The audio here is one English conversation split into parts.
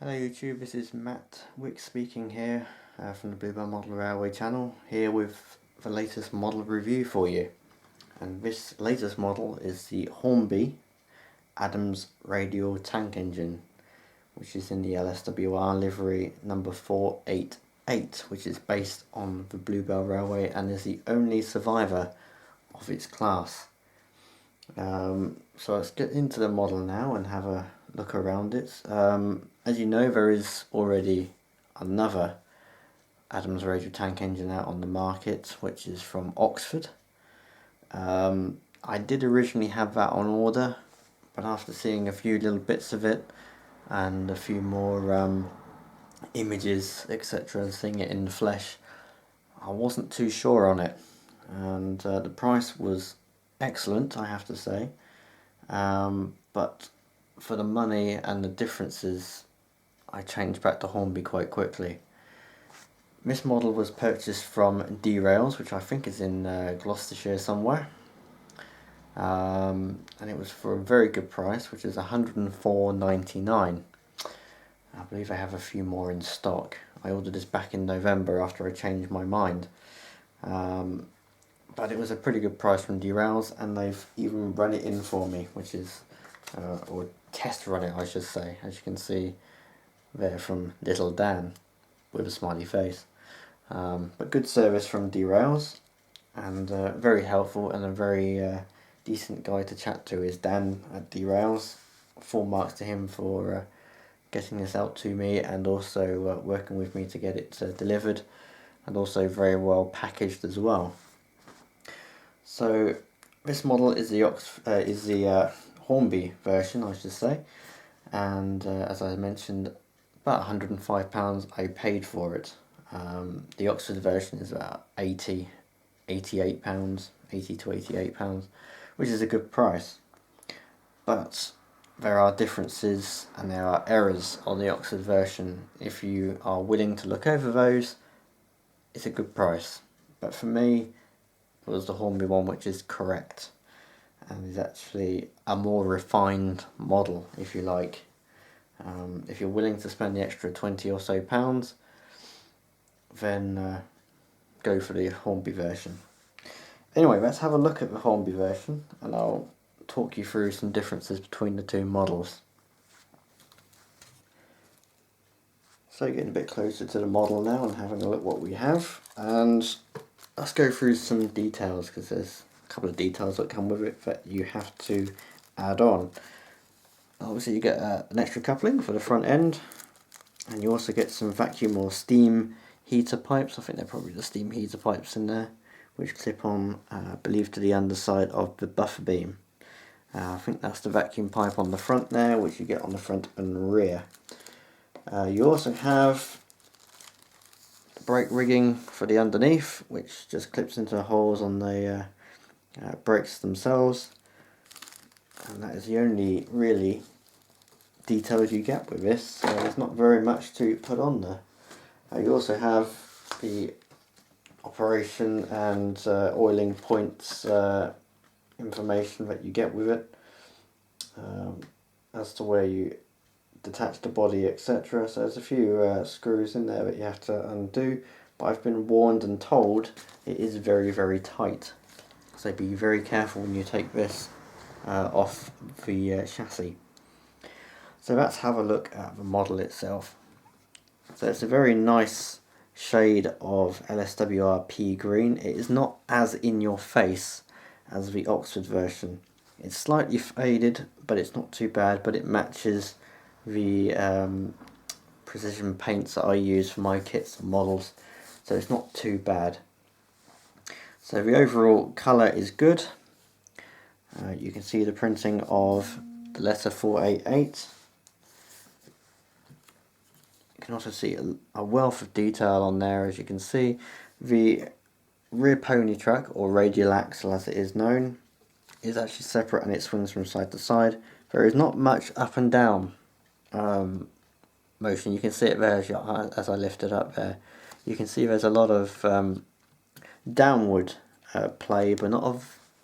Hello YouTube, this is Matt Wick speaking here from the Bluebell Model Railway channel, here with the latest model review for you. And this latest model is the Hornby Adams Radial tank engine, which is in the LSWR Livery number 488, which is based on the Bluebell Railway and is the only survivor of its class. So let's get into the model now and have a look around it. As you know, there is already another Adams Radial tank engine out on the market, which is from Oxford. I did originally have that on order, but after seeing a few little bits of it and a few more images, etc., and seeing it in the flesh, I wasn't too sure on it, and the price was excellent, I have to say, but for the money and the differences, I changed back to Hornby quite quickly. This model was purchased from DeRails, which I think is in Gloucestershire somewhere, and it was for a very good price, which is £104.99. I believe I have a few more in stock. I ordered this back in November after I changed my mind, but it was a pretty good price from DeRails, and they've even run it in for me, which is or test run it, I should say, as you can see there from little Dan with a smiley face. But good service from DeRails, and very helpful, and a very decent guy to chat to is Dan at DeRails. Full marks to him for getting this out to me, and also working with me to get it delivered, and also very well packaged as well. So this model is the Hornby version, I should say, and as I mentioned, about £105 I paid for it. The Oxford version is about £80 to £88, which is a good price. But there are differences and there are errors on the Oxford version. If you are willing to look over those, it's a good price. But for me, it was the Hornby one which is correct, and is actually a more refined model, if you like. If you're willing to spend the extra 20 or so pounds, then go for the Hornby version. Anyway, let's have a look at the Hornby version, and I'll talk you through some differences between the two models. So getting a bit closer to the model now and having a look what we have, and let's go through some details, because there's a couple of details that come with it that you have to add on. Obviously you get an extra coupling for the front end, and you also get some vacuum or steam heater pipes. I think they're probably the steam heater pipes in there, which clip on, I believe, to the underside of the buffer beam. I think that's the vacuum pipe on the front there, which you get on the front and rear. You also have the brake rigging for the underneath, which just clips into the holes on the brakes themselves, and that is the only really details you get with this, so there's not very much to put on there. You also have the operation and oiling points information that you get with it, as to where you detach the body, etc. So there's a few screws in there that you have to undo, but I've been warned and told it is very, very tight, so be very careful when you take this off the chassis. So let's have a look at the model itself. So it's a very nice shade of LSWR pea green. It is not as in your face as the Oxford version. It's slightly faded, but it's not too bad, but it matches the precision paints that I use for my kits and models, so it's not too bad. So the overall colour is good. You can see the printing of the letter 488. You can also see a wealth of detail on there, as you can see. The rear pony track, or radial axle as it is known, is actually separate, and it swings from side to side. There is not much up and down motion. You can see it there as I lift it up there. You can see there's a lot of downward play, but not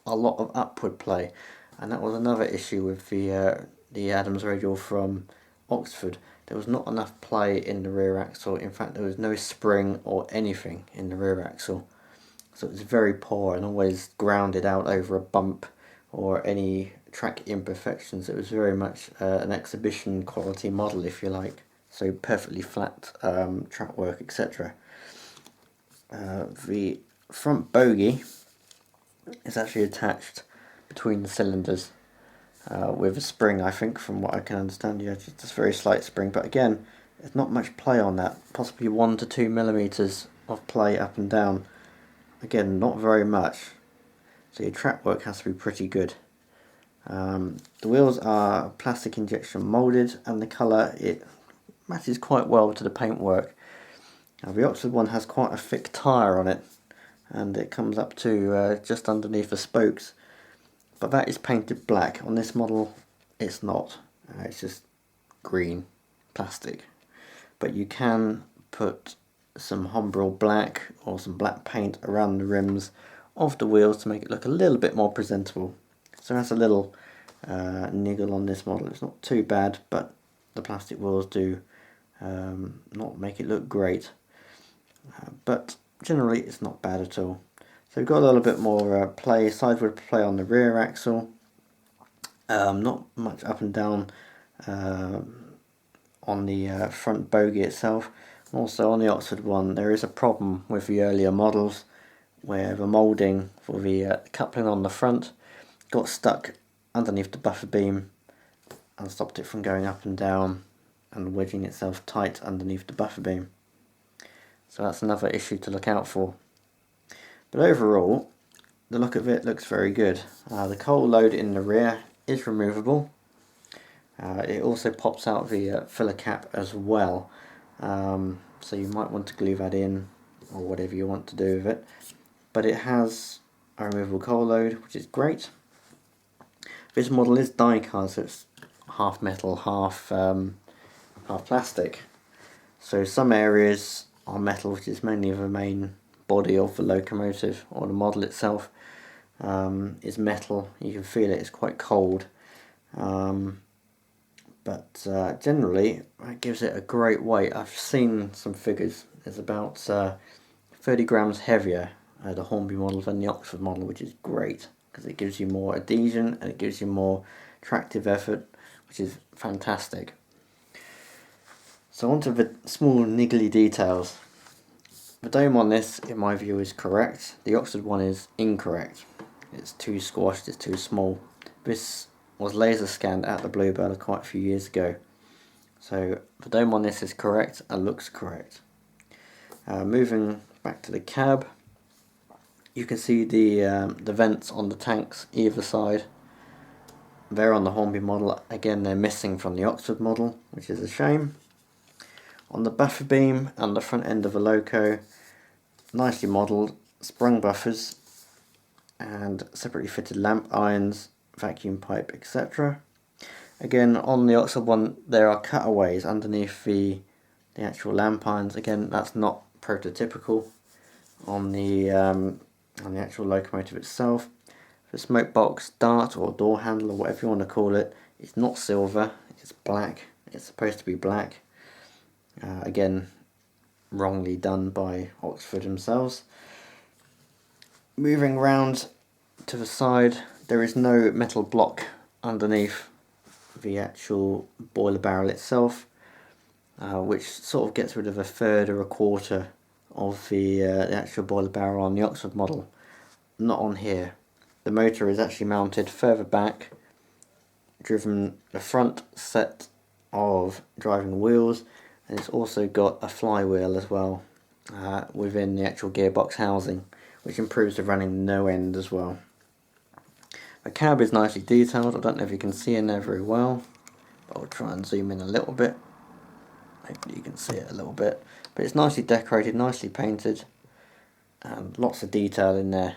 a lot of upward play, and that was another issue with the Adams Radial from Oxford. there was not enough play in the rear axle. In fact, there was no spring or anything in the rear axle. So it was very poor and always grounded out over a bump or any track imperfections. It was very much an exhibition quality model, if you like. So perfectly flat track work, etc. The front bogie is actually attached between the cylinders with a spring, I think, from what I can understand. Yeah, just a very slight spring, but again, there's not much play on that. Possibly 1 to 2 millimeters of play up and down. Again, not very much, so your track work has to be pretty good. The wheels are plastic injection moulded, and the colour, it matches quite well to the paintwork. The Oxford one has quite a thick tyre on it, and it comes up to just underneath the spokes, but that is painted black. On this model it's not, it's just green plastic, but you can put some Hornby black or some black paint around the rims of the wheels to make it look a little bit more presentable. So that's a little niggle on this model. It's not too bad, but the plastic wheels do not make it look great, but generally it's not bad at all. So we've got a little bit more play, sideward play on the rear axle, not much up and down on the front bogie itself. Also on the Oxford one, there is a problem with the earlier models where the moulding for the coupling on the front got stuck underneath the buffer beam and stopped it from going up and down and wedging itself tight underneath the buffer beam. So that's another issue to look out for. But overall, the look of it looks very good. The coal load in the rear is removable. It also pops out the filler cap as well. So you might want to glue that in or whatever you want to do with it, but it has a removable coal load, which is great. This model is die cast, so it's half metal, half plastic. So some areas are metal, which is mainly the main body of the locomotive, or the model itself is metal. You can feel it, it's quite cold. But generally it gives it a great weight. I've seen some figures, it's about 30 grams heavier, the Hornby model, than the Oxford model, which is great because it gives you more adhesion and it gives you more tractive effort, which is fantastic. So onto the small niggly details. The dome on this, in my view, is correct. The Oxford one is incorrect. It's too squashed, it's too small. This was laser scanned at the Bluebell quite a few years ago. So the dome on this is correct and looks correct. Moving back to the cab, you can see the vents on the tanks either side. They're on the Hornby model. Again, they're missing from the Oxford model, which is a shame. On the buffer beam and the front end of the loco, nicely modelled, sprung buffers and separately fitted lamp irons, vacuum pipe, etc. Again, on the Oxford one, there are cutaways underneath the actual lamp irons. Again, that's not prototypical on the actual locomotive itself. The smoke box, dart or door handle or whatever you want to call it, it's not silver, it's black. It's supposed to be black. Again, wrongly done by Oxford themselves. Moving round to the side, there is no metal block underneath the actual boiler barrel itself, which sort of gets rid of a third or a quarter of the actual boiler barrel on the Oxford model. Not on here. The motor is actually mounted further back, driven the front set of driving wheels, and it's also got a flywheel as well within the actual gearbox housing, which improves the running no end as well. The cab is nicely detailed. I don't know if you can see in there very well, but I'll try and zoom in a little bit. Hopefully you can see it a little bit, but it's nicely decorated, nicely painted, and lots of detail in there,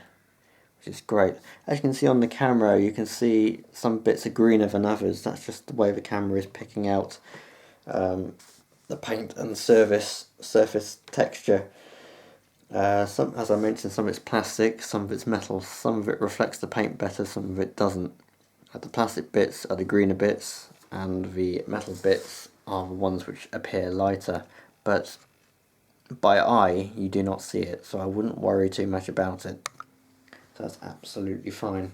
which is great. As you can see on the camera, you can see some bits are greener than others. That's just the way the camera is picking out the paint and surface texture. Some, as I mentioned, some of it's plastic, some of it's metal, some of it reflects the paint better, some of it doesn't. The plastic bits are the greener bits and the metal bits are the ones which appear lighter, but by eye you do not see it, so I wouldn't worry too much about it. So that's absolutely fine.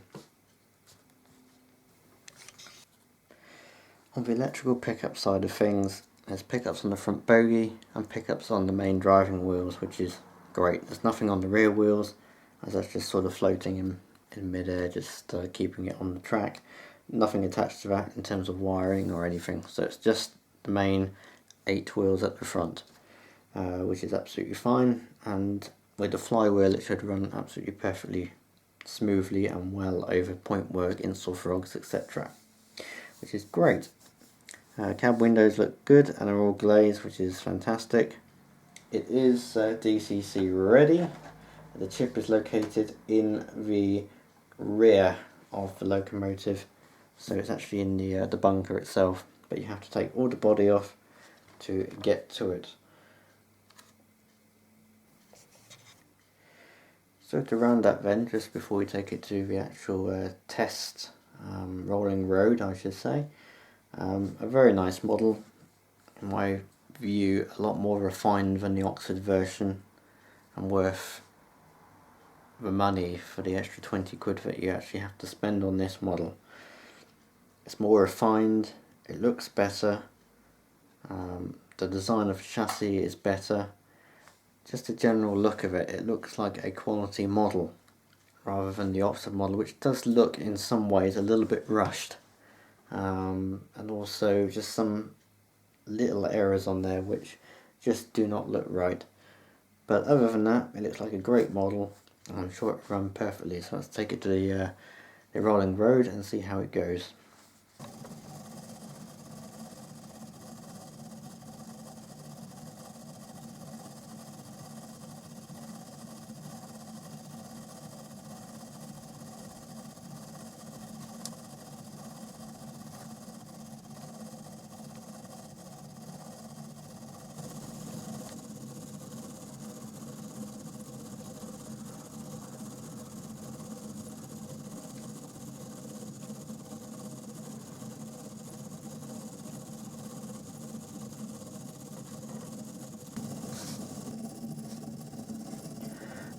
On the electrical pickup side of things, there's pickups on the front bogie and pickups on the main driving wheels, which is great. There's nothing on the rear wheels, as that's just sort of floating in mid-air, just keeping it on the track. Nothing attached to that in terms of wiring or anything, so it's just the main 8 wheels at the front, which is absolutely fine. And with the flywheel it should run absolutely perfectly smoothly and well over point work, install frogs, etc., which is great. Cab windows look good and are all glazed, which is fantastic. It is DCC ready. The chip is located in the rear of the locomotive, so it's actually in the bunker itself, but you have to take all the body off to get to it. So to round up then, just before we take it to the actual test rolling road, I should say, a very nice model, in my view a lot more refined than the Oxford version, and worth the money for the extra 20 quid that you actually have to spend on this model. It's more refined, it looks better, the design of the chassis is better, just the general look of it, it looks like a quality model rather than the Oxford model, which does look in some ways a little bit rushed, and also just some little errors on there which just do not look right. But other than that, it looks like a great model, and I'm sure it will run perfectly. So let's take it to the rolling road and see how it goes.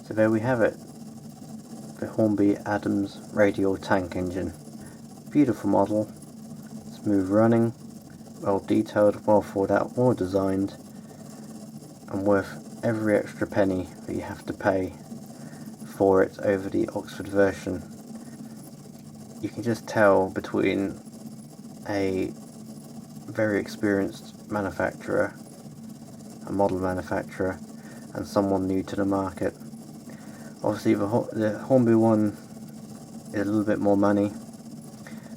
So there we have it, the Hornby Adams Radial tank engine. Beautiful model, smooth running, well detailed, well thought out, well designed, and worth every extra penny that you have to pay for it over the Oxford version. You can just tell between a very experienced manufacturer, a model manufacturer, and someone new to the market. Obviously the Hornby one is a little bit more money,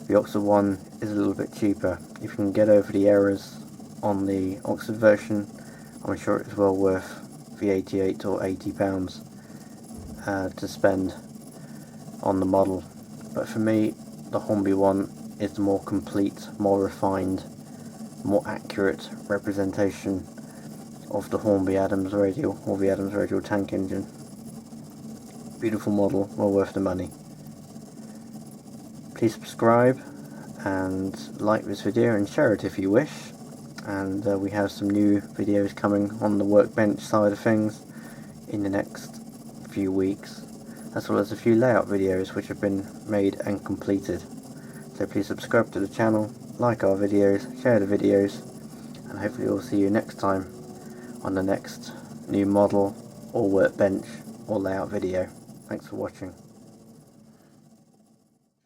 the Oxford one is a little bit cheaper. If you can get over the errors on the Oxford version, I'm sure it's well worth the £88 or £80 to spend on the model. But for me, the Hornby one is the more complete, more refined, more accurate representation of the Hornby Adams Radial, or the Adams Radial tank engine. Beautiful model, well worth the money. Please subscribe and like this video and share it if you wish, and we have some new videos coming on the workbench side of things in the next few weeks, as well as a few layout videos which have been made and completed. So please subscribe to the channel, like our videos, share the videos, and hopefully we'll see you next time on the next new model or workbench or layout video. Thanks for watching.